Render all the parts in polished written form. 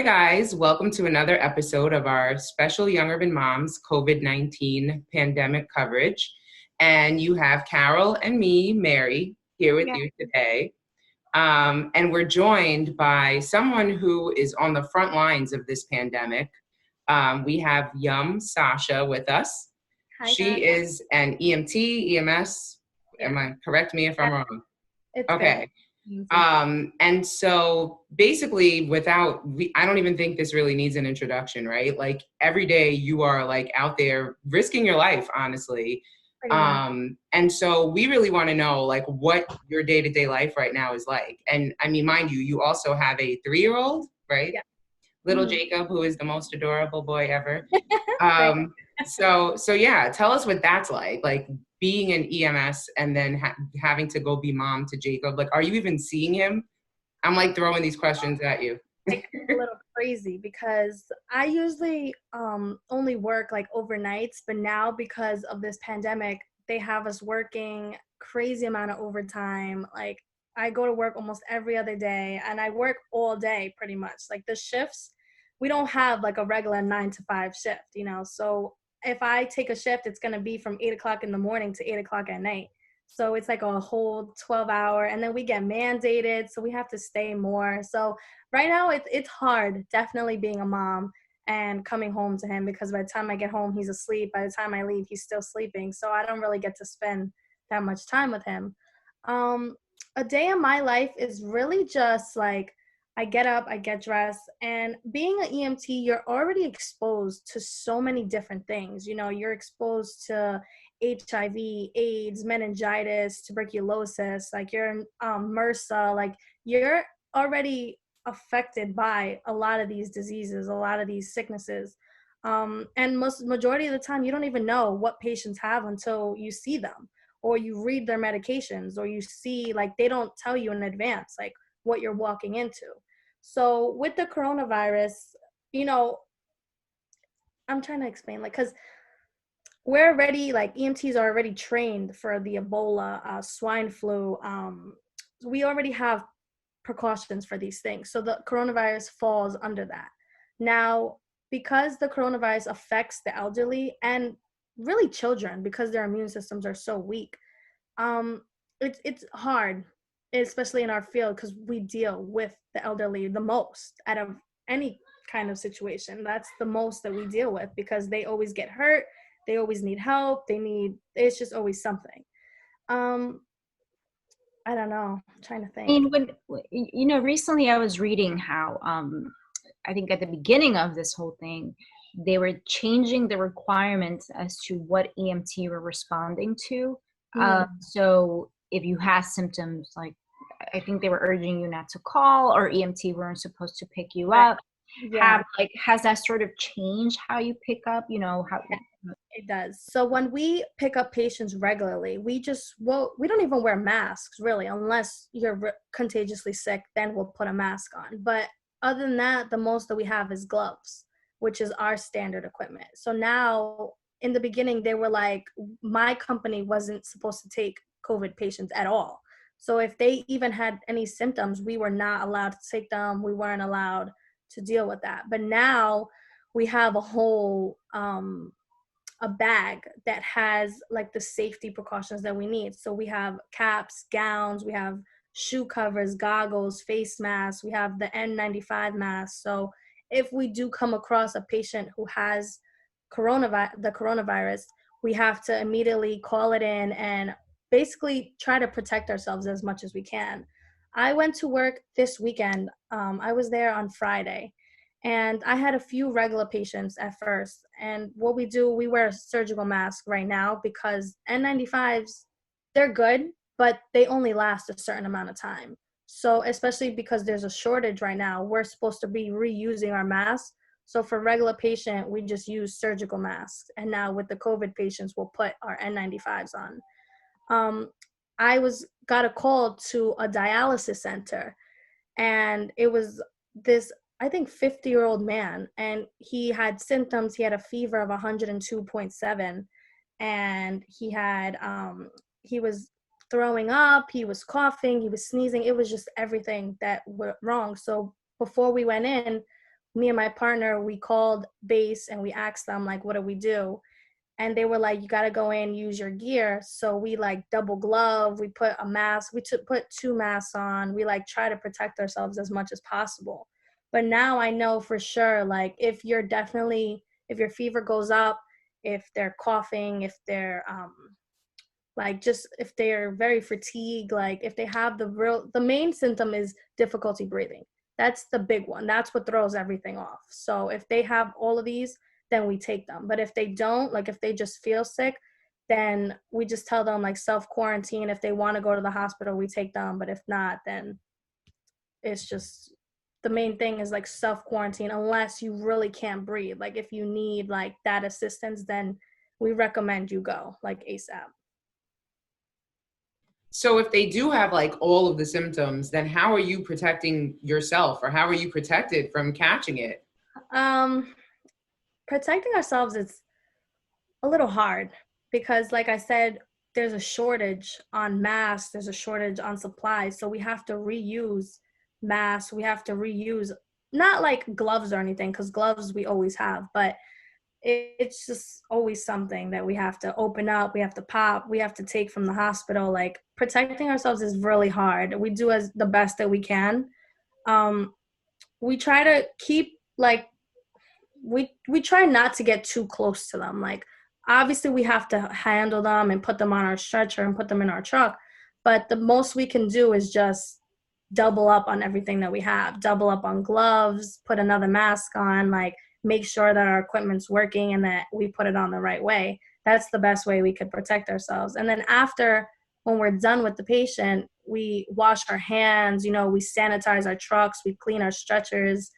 guys. Welcome to another episode of our special Young Urban Moms COVID-19 pandemic coverage. And you have Carol and me, Mary, here with you today. And we're joined by someone who is on the front lines of this pandemic. We have Sasha with us. Hi, she guys. is an EMT, EMS. Yeah. Correct me if I'm wrong. It's Okay. good. And so basically I don't even think this really needs an introduction, right? Like every day you are like out there risking your life, honestly. And so we really want to know like what your day-to-day life right now is like. And I mean, mind you, you also have a 3-year-old, right? Yeah. Little Jacob, who is the most adorable boy ever. So yeah, tell us what that's like being an EMS and then having to go be mom to Jacob. Like, are you even seeing him? I'm like throwing these questions at you. Like a little crazy because I usually only work like overnights, but now because of this pandemic, they have us working crazy amount of overtime. Like I go to work almost every other day and I work all day pretty much. Like the shifts, we don't have like a regular 9 to 5 shift, So if I take a shift, it's going to be from 8 o'clock in the morning to 8 o'clock at night. So it's like a whole 12-hour, and then we get mandated, so we have to stay more. So right now it's hard, definitely being a mom and coming home to him, because by the time I get home, he's asleep. By the time I leave, he's still sleeping. So I don't really get to spend that much time with him. A day in my life is really just like, I get up, I get dressed, and being an EMT, you're already exposed to so many different things. You're exposed to HIV, AIDS, meningitis, tuberculosis, like you're in MRSA, like you're already affected by a lot of these diseases, a lot of these sicknesses. And majority of the time, you don't even know what patients have until you see them or you read their medications or you see, like, they don't tell you in advance, like, what you're walking into. So with the coronavirus, I'm trying to explain, like, because we're already, like, EMTs are already trained for the Ebola, swine flu. We already have precautions for these things. So the coronavirus falls under that. Now, because the coronavirus affects the elderly and really children, because their immune systems are so weak, it's hard, especially in our field, because we deal with the elderly the most out of any kind of situation. That's the most that we deal with, because they always get hurt, they always need help, it's just always something. I don't know, I'm trying to think. I mean, recently I was reading how I think at the beginning of this whole thing, they were changing the requirements as to what EMT were responding to. So if you had symptoms, like, I think they were urging you not to call, or EMT weren't supposed to pick you up. Yeah. Has that sort of changed how you pick up? How it does. So when we pick up patients regularly, we don't even wear masks really, unless you're contagiously sick, then we'll put a mask on. But other than that, the most that we have is gloves, which is our standard equipment. So now, in the beginning, they were like, my company wasn't supposed to take COVID patients at all. So if they even had any symptoms, we were not allowed to take them. We weren't allowed to deal with that. But now we have a whole a bag that has like the safety precautions that we need. So we have caps, gowns, we have shoe covers, goggles, face masks, we have the N95 mask. So if we do come across a patient who has the coronavirus, we have to immediately call it in and basically try to protect ourselves as much as we can. I went to work this weekend. I was there on Friday, and I had a few regular patients at first. And what we do, we wear a surgical mask right now, because N95s, they're good, but they only last a certain amount of time. So especially because there's a shortage right now, we're supposed to be reusing our masks. So for regular patient, we just use surgical masks. And now with the COVID patients, we'll put our N95s on. I got a call to a dialysis center, and it was this, I think, 50-year-old man, and he had symptoms. He had a fever of 102.7, and he was throwing up, he was coughing, he was sneezing. It was just everything that went wrong. So before we went in, me and my partner, we called base and we asked them, like, what do we do? And they were like, you got to go in, use your gear. So we like double glove, we put a mask, put 2 masks on. We like try to protect ourselves as much as possible. But now I know for sure, like if your fever goes up, if they're coughing, if they're like just if they're very fatigued, like if they have the main symptom is difficulty breathing. That's the big one. That's what throws everything off. So if they have all of these, then we take them. But if they don't, like if they just feel sick, then we just tell them like self-quarantine. If they want to go to the hospital, we take them. But if not, then it's just, the main thing is like self-quarantine unless you really can't breathe. Like if you need like that assistance, then we recommend you go like ASAP. So if they do have like all of the symptoms, then how are you protecting yourself, or how are you protected from catching it? Protecting ourselves is a little hard because like I said, there's a shortage on masks, there's a shortage on supplies. So we have to reuse masks. We have to reuse, not like gloves or anything, because gloves we always have, but it's just always something that we have to open up, we have to pop, we have to take from the hospital. Like protecting ourselves is really hard. We do as the best that we can. We try to keep like we try not to get too close to them. Like obviously we have to handle them and put them on our stretcher and put them in our truck, but the most we can do is just double up on everything that we have, double up on gloves, put another mask on, like make sure that our equipment's working and that we put it on the right way. That's the best way we could protect ourselves. And then after, when we're done with the patient, we wash our hands, we sanitize our trucks, we clean our stretchers,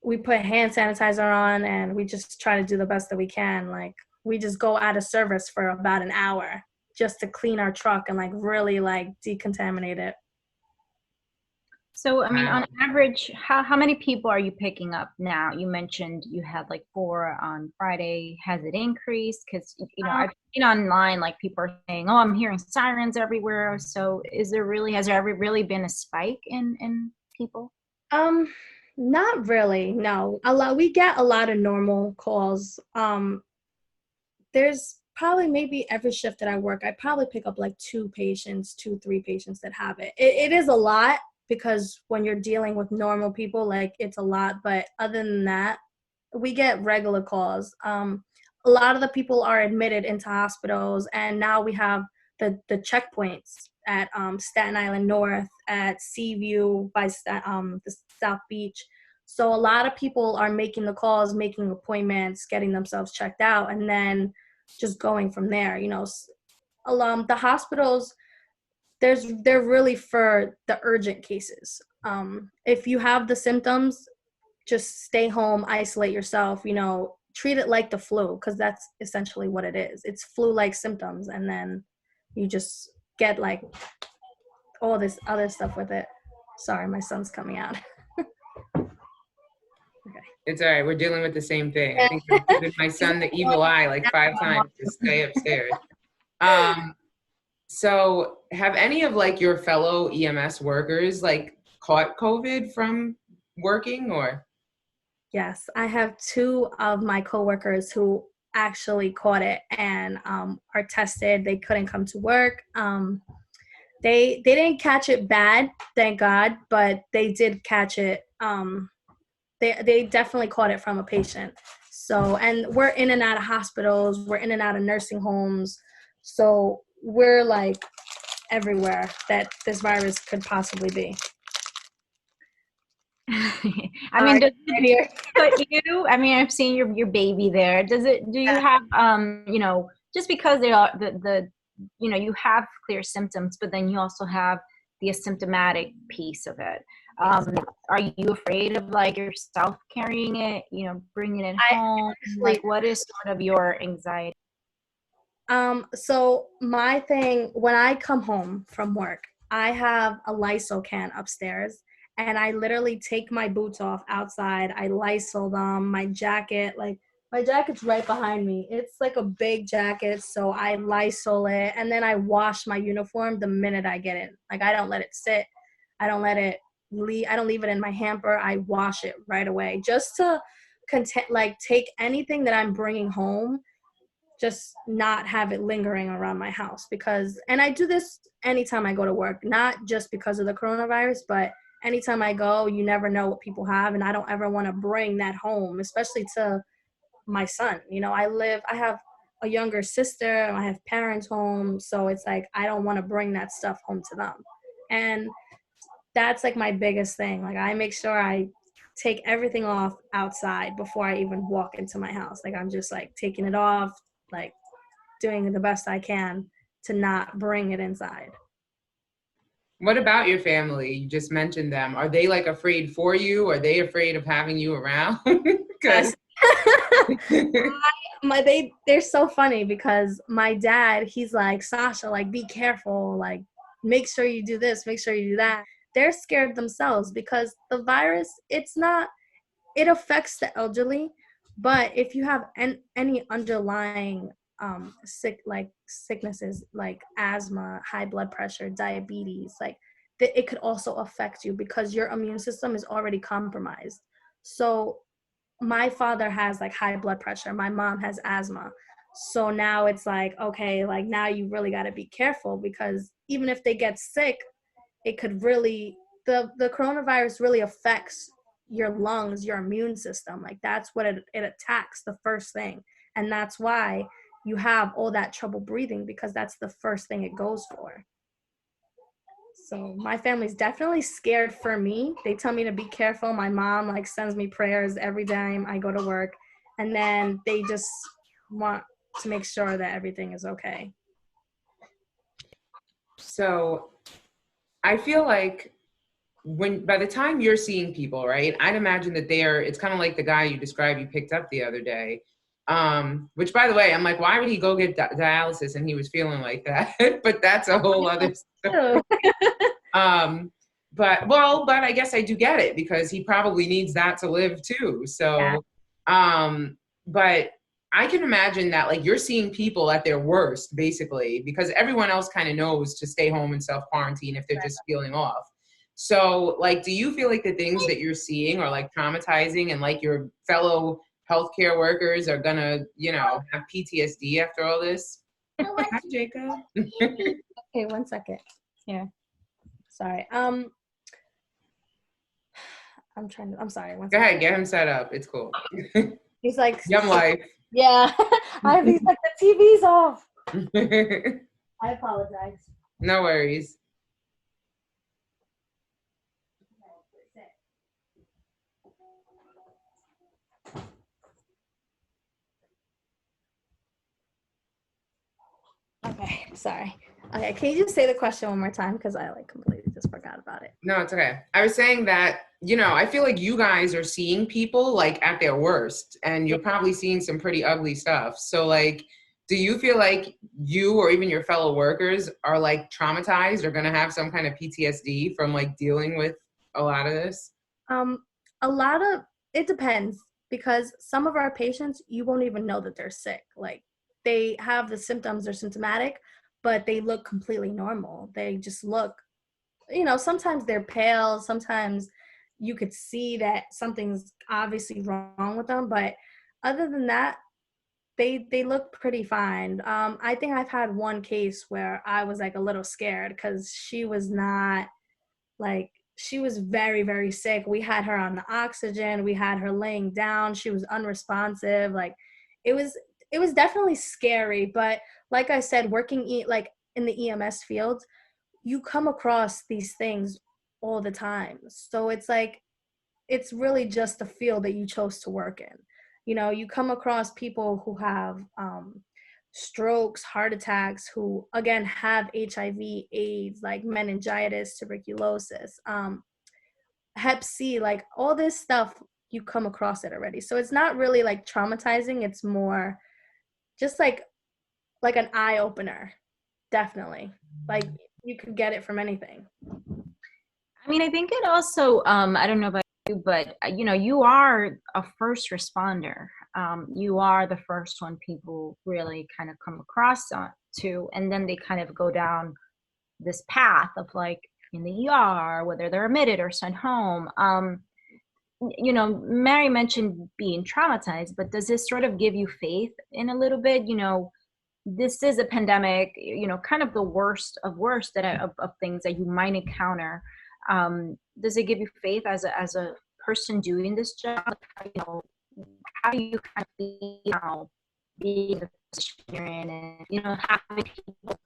we put hand sanitizer on, and we just try to do the best that we can. Like we just go out of service for about an hour just to clean our truck and like really like decontaminate it. So, I mean, on average, how many people are you picking up now? You mentioned you had like 4 on Friday. Has it increased? Because, I've seen online, like people are saying, oh, I'm hearing sirens everywhere. So has there ever really been a spike in people? Not really, no. We get a lot of normal calls. There's probably maybe every shift that I work, I probably pick up like 3 patients that have it. It is a lot, because when you're dealing with normal people, like it's a lot. But other than that, we get regular calls. A lot of the people are admitted into hospitals, and now we have the checkpoints at Staten Island North, at Seaview by the South Beach. So a lot of people are making the calls, making appointments, getting themselves checked out, and then just going from there. The hospitals, they're really for the urgent cases. If you have the symptoms, just stay home, isolate yourself, treat it like the flu, because that's essentially what it is. It's flu-like symptoms, and then you just get like all this other stuff with it. Sorry, my son's coming out. Okay. It's all right. We're dealing with the same thing. I think I've given my son the evil eye like 5 times to stay upstairs. So have any of like your fellow EMS workers like caught COVID from working, or? Yes, I have 2 of my coworkers who actually caught it and are tested. They couldn't come to work. They didn't catch it bad, thank God, but they did catch it. They definitely caught it from a patient. So, and we're in and out of hospitals, we're in and out of nursing homes. So we're like everywhere that this virus could possibly be. I mean, does it put you? I mean, I've seen your baby there. Do you have just because they are you have clear symptoms, but then you also have the asymptomatic piece of it. Are you afraid of like yourself carrying it, bringing it home? Like, what is sort of your anxiety? So my thing, when I come home from work, I have a Lysol can upstairs, and I literally take my boots off outside. I Lysol them, my jacket's right behind me. It's like a big jacket, so I Lysol it, and then I wash my uniform the minute I get in. Like I don't let it sit. I don't let it don't leave it in my hamper. I wash it right away just to take anything that I'm bringing home, just not have it lingering around my house. And I do this anytime I go to work, not just because of the coronavirus, but anytime I go, you never know what people have, and I don't ever want to bring that home, especially to my son. I have a younger sister, I have parents home, so it's like I don't want to bring that stuff home to them. And that's like my biggest thing. Like, I make sure I take everything off outside before I even walk into my house. Like, I'm just like taking it off, like doing the best I can to not bring it inside. What about your family? You just mentioned them. Are they like afraid for you? Are they afraid of having you around? Yes. They're so funny because my dad, he's like, Sasha, like, be careful, like, make sure you do this, make sure you do that. They're scared themselves because the virus, it affects the elderly, but if you have any underlying sicknesses like asthma, high blood pressure, diabetes, like it could also affect you because your immune system is already compromised. So my father has like high blood pressure, my mom has asthma. So now it's like, okay, like now you really got to be careful because even if they get sick, it could really, the coronavirus really affects your lungs, your immune system. Like that's what it attacks the first thing. And that's why you have all that trouble breathing, because that's the first thing it goes for. So my family's definitely scared for me. They tell me to be careful. My mom like sends me prayers every time I go to work. And then they just want to make sure that everything is okay. So I feel like by the time you're seeing people, right, I'd imagine that it's kind of like the guy you described you picked up the other day. Which, by the way, I'm like, why would he go get dialysis and he was feeling like that? But that's a whole other story. But I guess I do get it because he probably needs that to live too. So, but I can imagine that like you're seeing people at their worst, basically, because everyone else kind of knows to stay home and self-quarantine if they're just feeling off. So, like, do you feel like the things that you're seeing are like traumatizing and like your fellow healthcare workers are gonna, have PTSD after all this? Hi, Jacob. Okay, 1 second. Yeah. Sorry. I'm sorry. Go ahead, get him set up. It's cool. He's like, Yum life. Yeah. He's like, the TV's off. I apologize. No worries. Okay, sorry. Okay, can you just say the question one more time? Because I like completely just forgot about it. No, it's okay. I was saying that, I feel like you guys are seeing people like at their worst and you're probably seeing some pretty ugly stuff. So like, do you feel like you or even your fellow workers are like traumatized or going to have some kind of PTSD from like dealing with a lot of this? It depends, because some of our patients, you won't even know that they're sick. Like they have the symptoms, they're symptomatic, but they look completely normal. They just look, sometimes they're pale, sometimes you could see that something's obviously wrong with them, but other than that, they look pretty fine. I think I've had one case where I was like a little scared because she was very, very sick. We had her on the oxygen, we had her laying down, she was unresponsive. Like it was definitely scary, but like I said, working like in the EMS field, you come across these things all the time. So it's like, it's really just the field that you chose to work in. You come across people who have strokes, heart attacks, who again have HIV, AIDS, like meningitis, tuberculosis, Hep C, like all this stuff, you come across it already. So it's not really like traumatizing. It's more just like an eye opener. Definitely. Like you could get it from anything. I mean, I think it also, I don't know about you, but you are a first responder. You are the first one people really kind of come across to, and then they kind of go down this path of like, in the ER, whether they're admitted or sent home. Mary mentioned being traumatized, but does this sort of give you faith in a little bit? This is a pandemic, kind of the worst of worst of things that you might encounter. Does it give you faith as a person doing this job? How do you kind of feel being the position you're in, and having people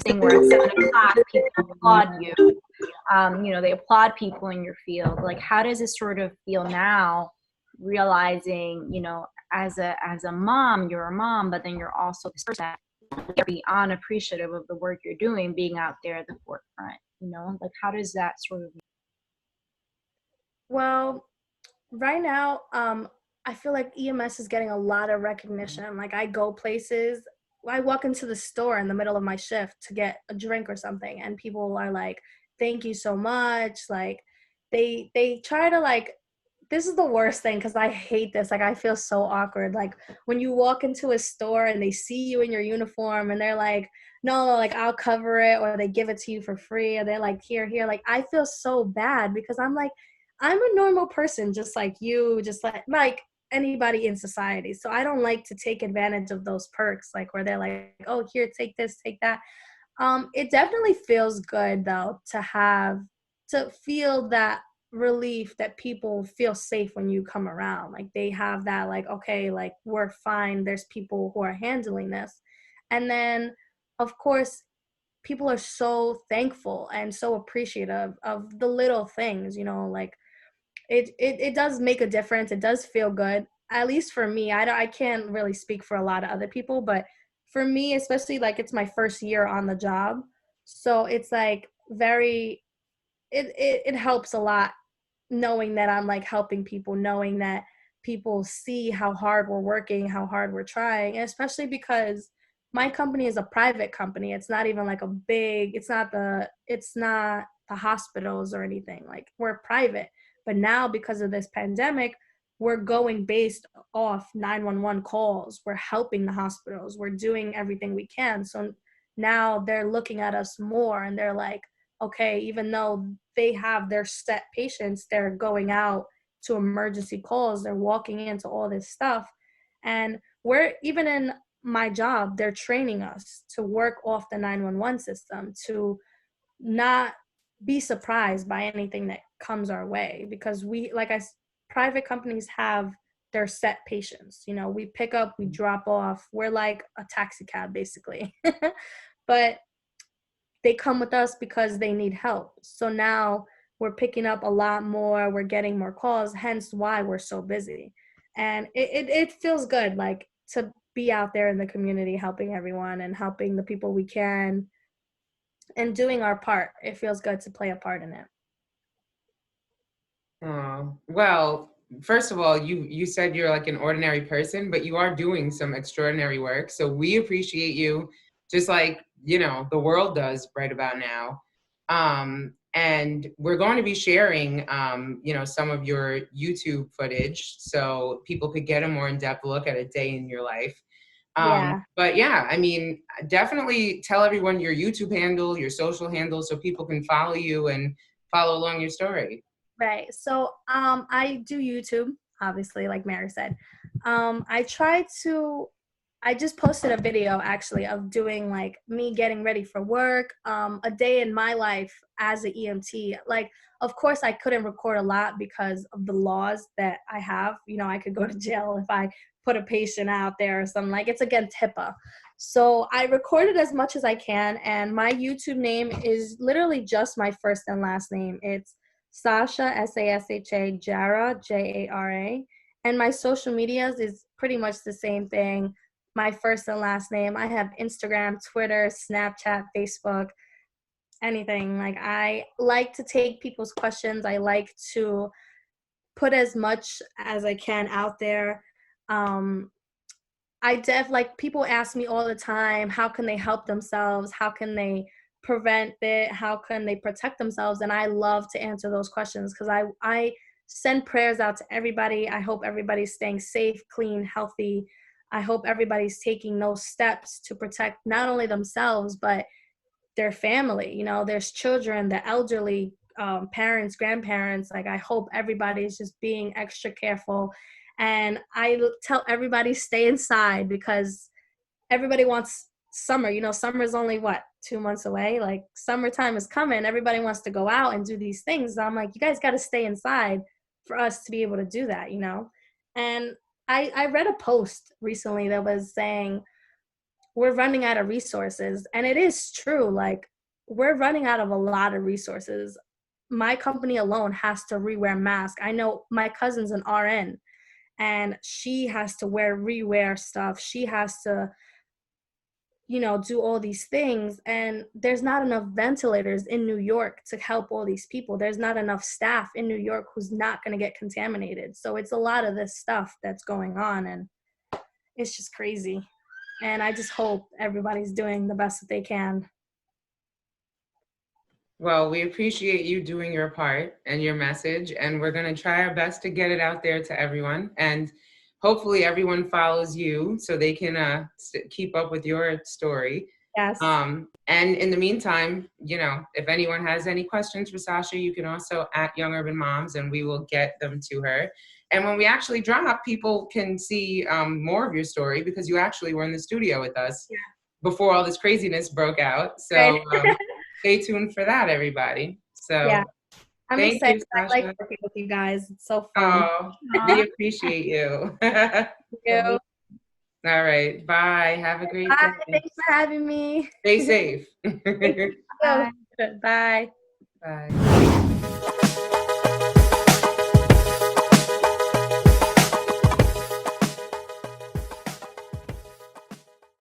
thing where at 7 o'clock people applaud you. They applaud people in your field. Like, how does it sort of feel now, realizing, as a mom, you're a mom, but then you're also this person that beyond appreciative of the work you're doing, being out there at the forefront. Like, how does that sort of? Well, right now, I feel like EMS is getting a lot of recognition. Like, I go places, I walk into the store in the middle of my shift to get a drink or something, and people are like, thank you so much. Like, they try to, like, this is the worst thing, because I hate this. Like, I feel so awkward. Like, when you walk into a store and they see you in your uniform and they're like, no, like, I'll cover it, or they give it to you for free, or they're like, here. Like, I feel so bad, because I'm like, I'm a normal person, just like you, just like anybody in society. So I don't like to take advantage of those perks, like where they're like, oh, here, take this, take that. It definitely feels good, though, to feel that relief that people feel safe when you come around. Like, they have that, like, okay, like, we're fine. There's people who are handling this. And then, of course, people are so thankful and so appreciative of the little things, like, it does make a difference. It does feel good, at least for me. I can't really speak for a lot of other people, but for me, especially, like, it's my first year on the job, so it's like it helps a lot, knowing that I'm, like, helping people, knowing that people see how hard we're working, how hard we're trying, and especially because my company is a private company. It's not even like it's not the hospitals or anything. Like, we're private. But now, because of this pandemic, we're going based off 911 calls. We're helping the hospitals. We're doing everything we can. So now they're looking at us more, and they're like, okay, even though they have their set patients, they're going out to emergency calls. They're walking into all this stuff. And we're, even in my job, they're training us to work off the 911 system, to not be surprised by anything that comes our way, because private companies have their set patients. We pick up, we drop off. We're like a taxi cab, basically. But they come with us because they need help. So now we're picking up a lot more. We're getting more calls, hence why we're so busy. And it feels good, like, to be out there in the community, helping everyone and helping the people we can and doing our part. It feels good to play a part in it. Oh, well, first of all, you said you're like an ordinary person, but you are doing some extraordinary work. So we appreciate you, just like, the world does right about now. And we're going to be sharing, some of your YouTube footage so people could get a more in-depth look at a day in your life. Yeah. But yeah, I mean, definitely tell everyone your YouTube handle, your social handle, so people can follow you and follow along your story. Right. So I do YouTube, obviously, like Mary said. I just posted a video, actually, of doing, like, me getting ready for work, a day in my life as an EMT. Like, of course, I couldn't record a lot because of the laws that I have. I could go to jail if I put a patient out there or something. Like, it's against HIPAA. So I recorded as much as I can, and my YouTube name is literally just my first and last name. It's Sasha, Sasha Jara, Jara. And my social medias is pretty much the same thing. My first and last name. I have Instagram, Twitter, Snapchat, Facebook, anything. Like, I like to take people's questions. I like to put as much as I can out there. Like, people ask me all the time, how can they help themselves? How can they prevent it? How can they protect themselves? And I love to answer those questions, because I send prayers out to everybody. I hope everybody's staying safe, clean, healthy. I hope everybody's taking those steps to protect not only themselves, but their family. You know, there's children, the elderly, parents, grandparents. Like, I hope everybody is just being extra careful. And I tell everybody stay inside, because everybody wants summer. You know, summer is only what, 2 months away? Like, summertime is coming. Everybody wants to go out and do these things. I'm like, you guys got to stay inside for us to be able to do that, you know? And I read a post recently that was saying we're running out of resources. And it is true. Like, we're running out of a lot of resources. My company alone has to rewear masks. I know my cousin's an RN, and she has to rewear stuff. She has to, you know, do all these things. And there's not enough ventilators in New York to help all these people. There's not enough staff in New York who's not going to get contaminated. So it's a lot of this stuff that's going on, and it's just crazy. And I just hope everybody's doing the best that they can. Well, we appreciate you doing your part and your message, and we're going to try our best to get it out there to everyone. And hopefully everyone follows you so they can keep up with your story. Yes. And in the meantime, you know, if anyone has any questions for Sasha, you can also at Young Urban Moms, and we will get them to her. And when we actually drop, people can see more of your story, because you actually were in the studio with us before all this craziness broke out. So stay tuned for that, everybody. So yeah, I'm thank excited. you, I Sasha. like working with you guys. It's so fun. Oh, we appreciate you. Thank you. All right. Bye. Have a great Bye. day. Thanks for having me. Stay safe. Bye. Bye. Bye.